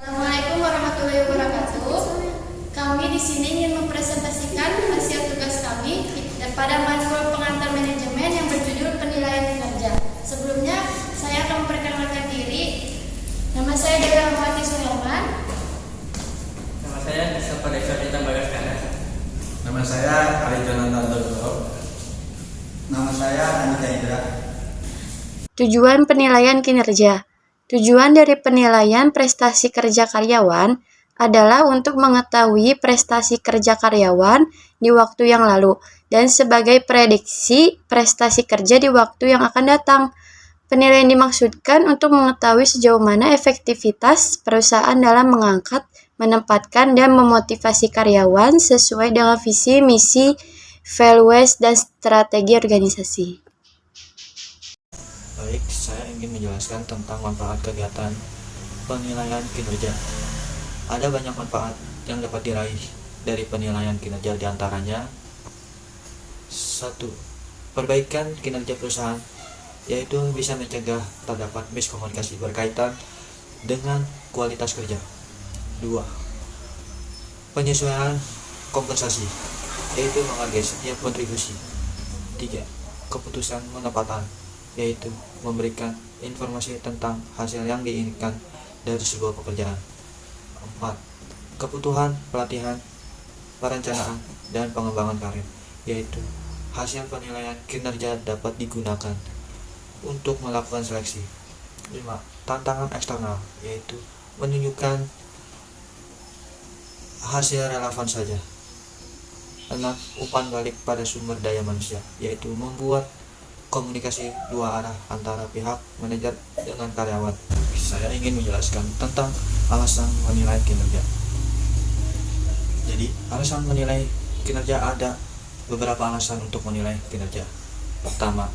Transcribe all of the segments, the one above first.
Assalamualaikum warahmatullahi wabarakatuh. Kami di sini ingin mempresentasikan hasil tugas kami pada matkul pengantar manajemen yang berjudul penilaian kinerja. Sebelumnya, saya akan memperkenalkan diri. Nama saya Dewi Rahmawati Suherman. Nama saya Disa Padeksa Bagaskara. Nama saya Ali Jonathan Togoro. Nama saya Anita Indra. Tujuan penilaian kinerja. Tujuan dari penilaian prestasi kerja karyawan adalah untuk mengetahui prestasi kerja karyawan di waktu yang lalu dan sebagai prediksi prestasi kerja di waktu yang akan datang. Penilaian dimaksudkan untuk mengetahui sejauh mana efektivitas perusahaan dalam mengangkat, menempatkan, dan memotivasi karyawan sesuai dengan visi, misi, values, dan strategi organisasi. Baik, saya ingin menjelaskan tentang manfaat kegiatan penilaian kinerja. Ada banyak manfaat yang dapat diraih dari penilaian kinerja, diantaranya 1. Perbaikan kinerja perusahaan, yaitu bisa mencegah terdapat miskomunikasi berkaitan dengan kualitas kerja. 2. Penyesuaian kompensasi, yaitu menghargai setiap kontribusi. 3. Keputusan penempatan, yaitu memberikan informasi tentang hasil yang diinginkan dari sebuah pekerjaan. 4. Kebutuhan pelatihan, perencanaan, dan pengembangan karir, yaitu hasil penilaian kinerja dapat digunakan untuk melakukan seleksi. 5. Tantangan eksternal, yaitu menunjukkan hasil relevan saja. 6. Umpan balik pada sumber daya manusia, yaitu membuat komunikasi dua arah antara pihak manajer dengan karyawan. Saya ingin menjelaskan tentang alasan menilai kinerja. Jadi, alasan menilai kinerja ada beberapa alasan untuk menilai kinerja. Pertama,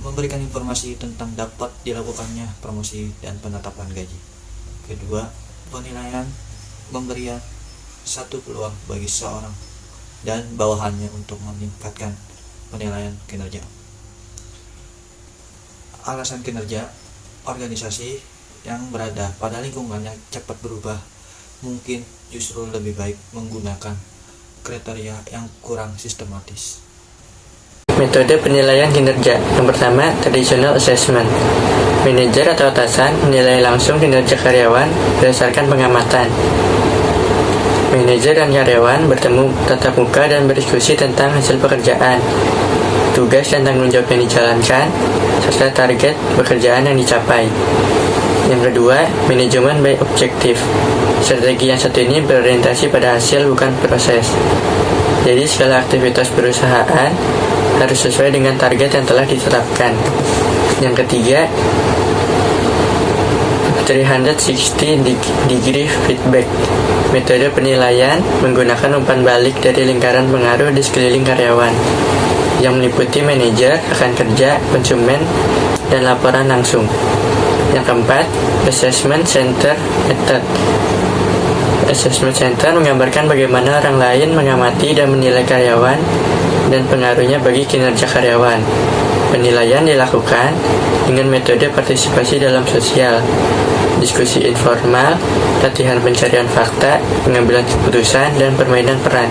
memberikan informasi tentang dapat dilakukannya promosi dan penetapan gaji. Kedua, penilaian memberikan satu peluang bagi seorang dan bawahannya untuk meningkatkan penilaian kinerja. Alasan kinerja, organisasi yang berada pada lingkungan yang cepat berubah mungkin justru lebih baik menggunakan kriteria yang kurang sistematis. Metode penilaian kinerja. Yang pertama, traditional assessment. Manajer atau atasan menilai langsung kinerja karyawan berdasarkan pengamatan. Manajer dan karyawan bertemu tatap muka dan berdiskusi tentang hasil pekerjaan, tugas dan tanggung jawab yang dijalankan, serta target pekerjaan yang dicapai. Yang kedua, manajemen by objektif. Strategi yang satu ini berorientasi pada hasil bukan proses. Jadi segala aktivitas perusahaan harus sesuai dengan target yang telah ditetapkan. Yang ketiga, 360 degree feedback. Metode penilaian menggunakan umpan balik dari lingkaran pengaruh di sekeliling karyawan yang meliputi manajer, rekan kerja, konsumen, dan laporan langsung. Yang keempat, assessment center method. Assessment center menggambarkan bagaimana orang lain mengamati dan menilai karyawan dan pengaruhnya bagi kinerja karyawan. Penilaian dilakukan dengan metode partisipasi dalam sosial, diskusi informal, latihan pencarian fakta, pengambilan keputusan, dan permainan peran.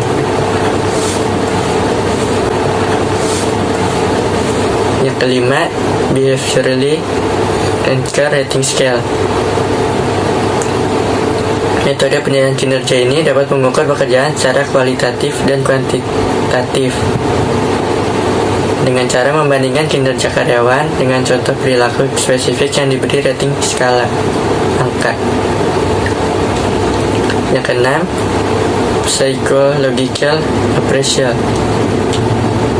Yang kelima, behaviorally anchor rating scale. Metode penilaian kinerja ini dapat mengukur pekerjaan secara kualitatif dan kuantitatif dengan cara membandingkan kinerja karyawan dengan contoh perilaku spesifik yang diberi rating skala angka. Yang keenam, psychological appraisal,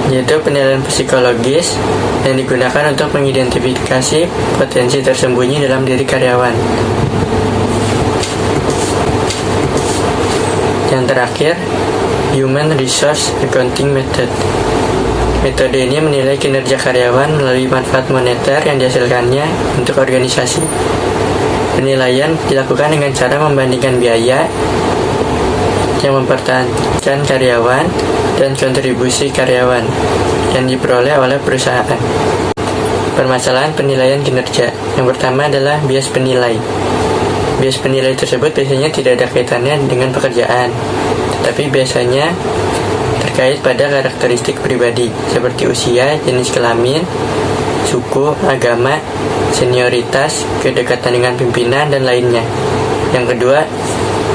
yaitu penilaian psikologis yang digunakan untuk mengidentifikasi potensi tersembunyi dalam diri karyawan. Yang terakhir, human resource accounting method. Metode ini menilai kinerja karyawan melalui manfaat moneter yang dihasilkannya untuk organisasi. Penilaian dilakukan dengan cara membandingkan biaya yang mempertahankan karyawan dan kontribusi karyawan yang diperoleh oleh perusahaan. Permasalahan penilaian kinerja. Yang pertama adalah bias penilai. Bias penilai tersebut biasanya tidak ada kaitannya dengan pekerjaan, tetapi biasanya terkait pada karakteristik pribadi seperti usia, jenis kelamin, suku, agama, senioritas, kedekatan dengan pimpinan, dan lainnya. Yang kedua,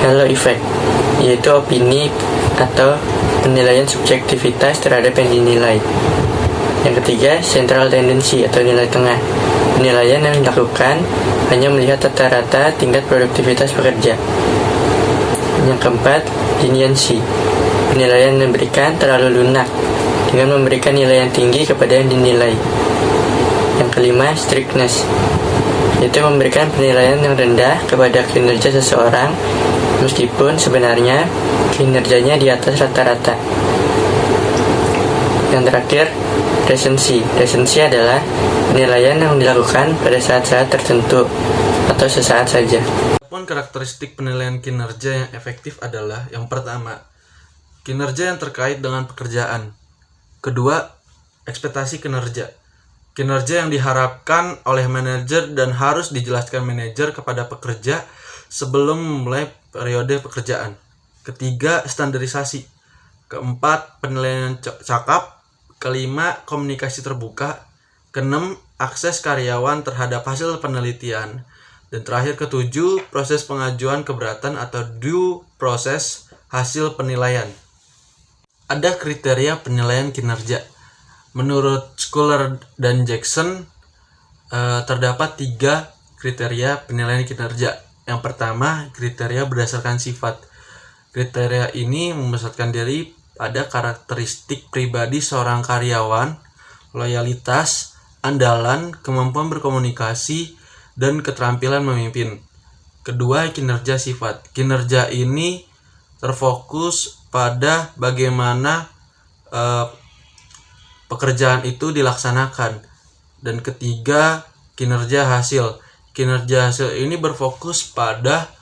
halo effect, yaitu opini atau penilaian subjektivitas terhadap yang dinilai. Yang ketiga, central tendency atau nilai tengah, penilaian yang dilakukan hanya melihat rata-rata tingkat produktivitas pekerja. Yang keempat, leniency, penilaian yang diberikan terlalu lunak dengan memberikan nilai yang tinggi kepada yang dinilai. Yang kelima, strictness, yaitu memberikan penilaian yang rendah kepada kinerja seseorang meskipun sebenarnya kinerjanya di atas rata-rata. Yang terakhir, recency. Recency adalah penilaian yang dilakukan pada saat-saat tertentu atau sesaat saja. Karakteristik penilaian kinerja yang efektif adalah yang pertama, kinerja yang terkait dengan pekerjaan. Kedua, ekspektasi kinerja. Kinerja yang diharapkan oleh manajer dan harus dijelaskan manajer kepada pekerja sebelum memulai periode pekerjaan. Ketiga, standarisasi. Keempat, penilaian cakap. Kelima, komunikasi terbuka. Keenam, akses karyawan terhadap hasil penelitian. Dan terakhir ketujuh, proses pengajuan keberatan atau due process hasil penilaian. Ada kriteria penilaian kinerja. Menurut Schuller dan Jackson, terdapat 3 kriteria penilaian kinerja. Yang pertama, kriteria berdasarkan sifat. Kriteria ini memusatkan diri pada karakteristik pribadi seorang karyawan, loyalitas, andalan, kemampuan berkomunikasi, dan keterampilan memimpin. Kedua, kinerja sifat. Kinerja ini terfokus pada bagaimana pekerjaan itu dilaksanakan. Dan ketiga, kinerja hasil. Kinerja hasil ini berfokus pada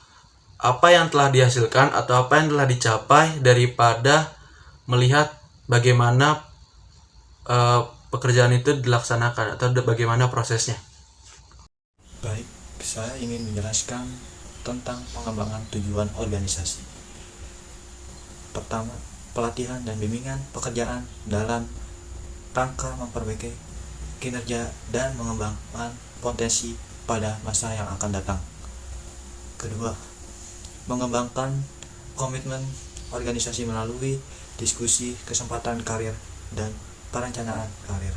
apa yang telah dihasilkan atau apa yang telah dicapai daripada melihat bagaimana pekerjaan itu dilaksanakan atau bagaimana prosesnya. Baik, saya ingin menjelaskan tentang pengembangan tujuan organisasi. Pertama, pelatihan dan bimbingan pekerjaan dalam rangka memperbaiki kinerja dan mengembangkan potensi pada masa yang akan datang. Kedua, mengembangkan komitmen organisasi melalui diskusi kesempatan karir dan perencanaan karir.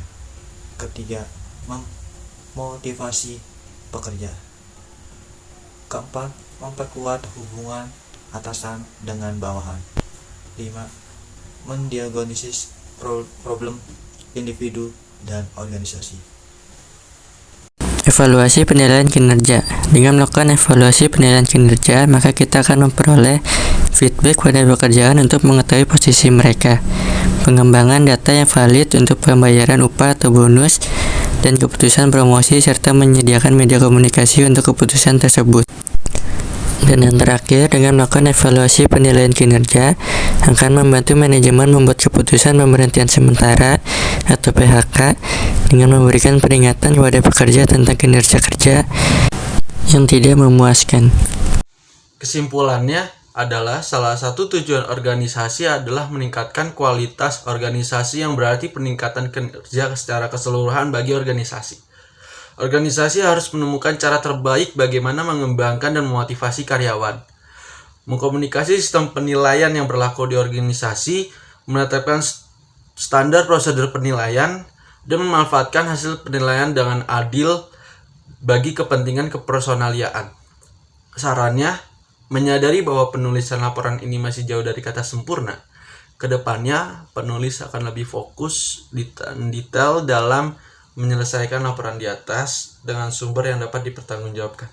Ketiga, memotivasi pekerja. Keempat, memperkuat hubungan atasan dengan bawahan. 5. Mendiagnosis problem individu dan organisasi. Evaluasi penilaian kinerja. Dengan melakukan evaluasi penilaian kinerja, maka kita akan memperoleh feedback pada pekerjaan untuk mengetahui posisi mereka, pengembangan data yang valid untuk pembayaran upah atau bonus, dan keputusan promosi, serta menyediakan media komunikasi untuk keputusan tersebut. Dan yang terakhir, dengan melakukan evaluasi penilaian kinerja akan membantu manajemen membuat keputusan pemberhentian sementara atau PHK dengan memberikan peringatan kepada pekerja tentang kinerja kerja yang tidak memuaskan. Kesimpulannya adalah salah satu tujuan organisasi adalah meningkatkan kualitas organisasi, yang berarti peningkatan kinerja secara keseluruhan bagi organisasi. Organisasi harus menemukan cara terbaik bagaimana mengembangkan dan memotivasi karyawan, mengkomunikasi sistem penilaian yang berlaku di organisasi, menetapkan standar prosedur penilaian, dan memanfaatkan hasil penilaian dengan adil bagi kepentingan kepersonaliaan. Sarannya, menyadari bahwa penulisan laporan ini masih jauh dari kata sempurna. Kedepannya, penulis akan lebih fokus detail dalam menyelesaikan laporan di atas dengan sumber yang dapat dipertanggungjawabkan.